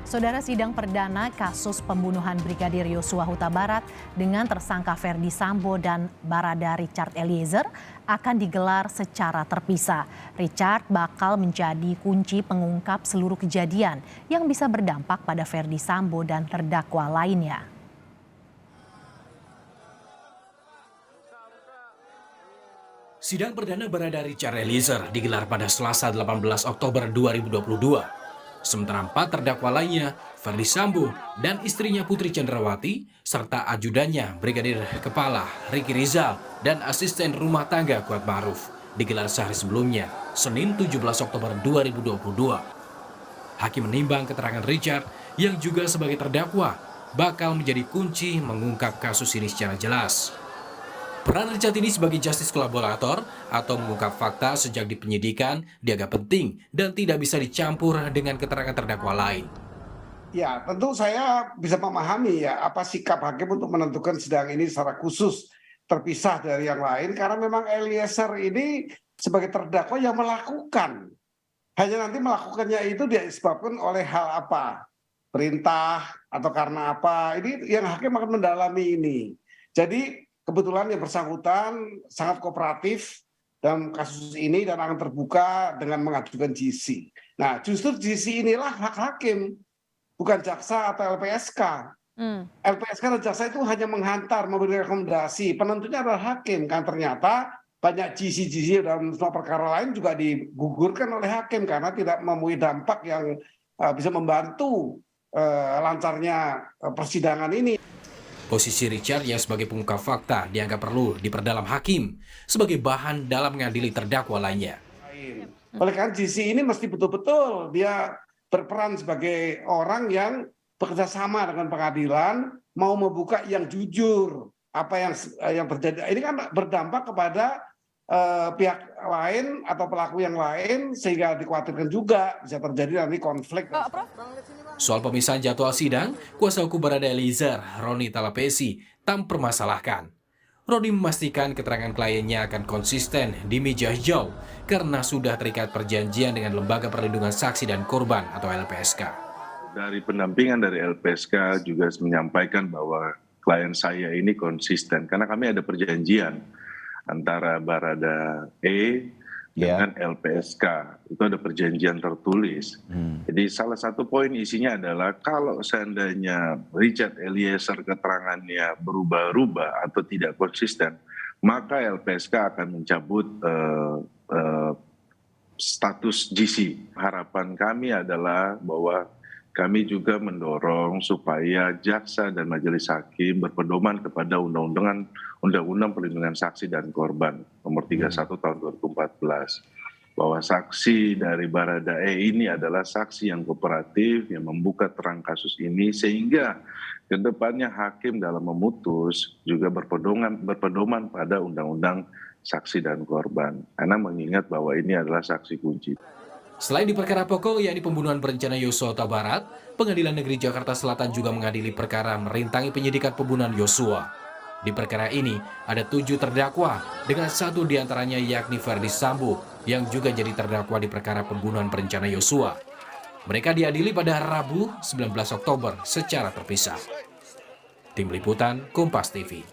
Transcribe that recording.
Saudara, sidang perdana kasus pembunuhan Brigadir Yosua Huta Barat dengan tersangka Ferdy Sambo dan Barada Richard Eliezer akan digelar secara terpisah. Richard bakal menjadi kunci pengungkap seluruh kejadian yang bisa berdampak pada Ferdy Sambo dan terdakwa lainnya. Sidang perdana Barada Richard Eliezer digelar pada Selasa 18 Oktober 2022. Sementara 4 terdakwa lainnya, Ferdy Sambo dan istrinya Putri Chandrawati, serta ajudannya Brigadir Kepala Ricky Rizal dan asisten rumah tangga Kuat Ma'ruf, digelar sehari sebelumnya, Senin 17 Oktober 2022. Hakim menimbang keterangan Richard yang juga sebagai terdakwa bakal menjadi kunci mengungkap kasus ini secara jelas. Peran Richard ini sebagai justice kolaborator atau mengungkap fakta sejak di penyidikan dianggap penting dan tidak bisa dicampur dengan keterangan terdakwa lain. Ya, tentu saya bisa memahami ya apa sikap hakim untuk menentukan sidang ini secara khusus terpisah dari yang lain karena memang Eliezer ini sebagai terdakwa yang melakukan. Hanya nanti melakukannya itu disebabkan oleh hal apa? Perintah atau karena apa? Ini yang hakim akan mendalami ini. Jadi kebetulan yang bersangkutan sangat kooperatif dalam kasus ini dan akan terbuka dengan mengajukan GC. Nah, justru GC inilah hak hakim, bukan jaksa atau LPSK. LPSK dan jaksa itu hanya menghantar, memberi rekomendasi. Penentunya adalah hakim. Kan ternyata banyak GC dalam semua perkara lain juga digugurkan oleh hakim karena tidak mempunyai dampak yang bisa membantu lancarnya persidangan ini. Posisi Richard yang sebagai pengungkap fakta dianggap perlu diperdalam hakim sebagai bahan dalam mengadili terdakwa lainnya. Oleh karena GC ini mesti betul-betul dia berperan sebagai orang yang bekerja sama dengan pengadilan, mau membuka yang jujur apa yang terjadi. Ini kan berdampak kepada pihak lain atau pelaku yang lain sehingga dikhawatirkan juga bisa terjadi nanti konflik. Soal pemisahan jadwal sidang, kuasa hukum Barada Eliezer, Roni Talapesi, tak mempermasalahkan. Roni memastikan keterangan kliennya akan konsisten di meja hijau karena sudah terikat perjanjian dengan Lembaga Perlindungan Saksi dan Korban atau LPSK. Dari pendampingan dari LPSK juga menyampaikan bahwa klien saya ini konsisten karena kami ada perjanjian antara Barada E dengan LPSK, itu ada perjanjian tertulis. Jadi salah satu poin isinya adalah kalau seandainya Richard Eliezer keterangannya berubah-ubah atau tidak konsisten, maka LPSK akan mencabut status GC. Harapan kami adalah bahwa kami juga mendorong supaya jaksa dan majelis hakim berpedoman kepada Undang-Undang Perlindungan Saksi dan Korban nomor 31 tahun 2014. Bahwa saksi dari Barada E ini adalah saksi yang kooperatif, yang membuka terang kasus ini, sehingga kedepannya hakim dalam memutus juga berpedoman pada Undang-Undang Saksi dan Korban. Karena mengingat bahwa ini adalah saksi kunci. Selain di perkara pokok yakni pembunuhan berencana Yosua Huta Barat, Pengadilan Negeri Jakarta Selatan juga mengadili perkara merintangi penyidikan pembunuhan Yosua. Di perkara ini ada 7 terdakwa dengan 1 diantaranya yakni Ferdy Sambo yang juga jadi terdakwa di perkara pembunuhan berencana Yosua. Mereka diadili pada Rabu 19 Oktober secara terpisah. Tim Liputan Kompas TV.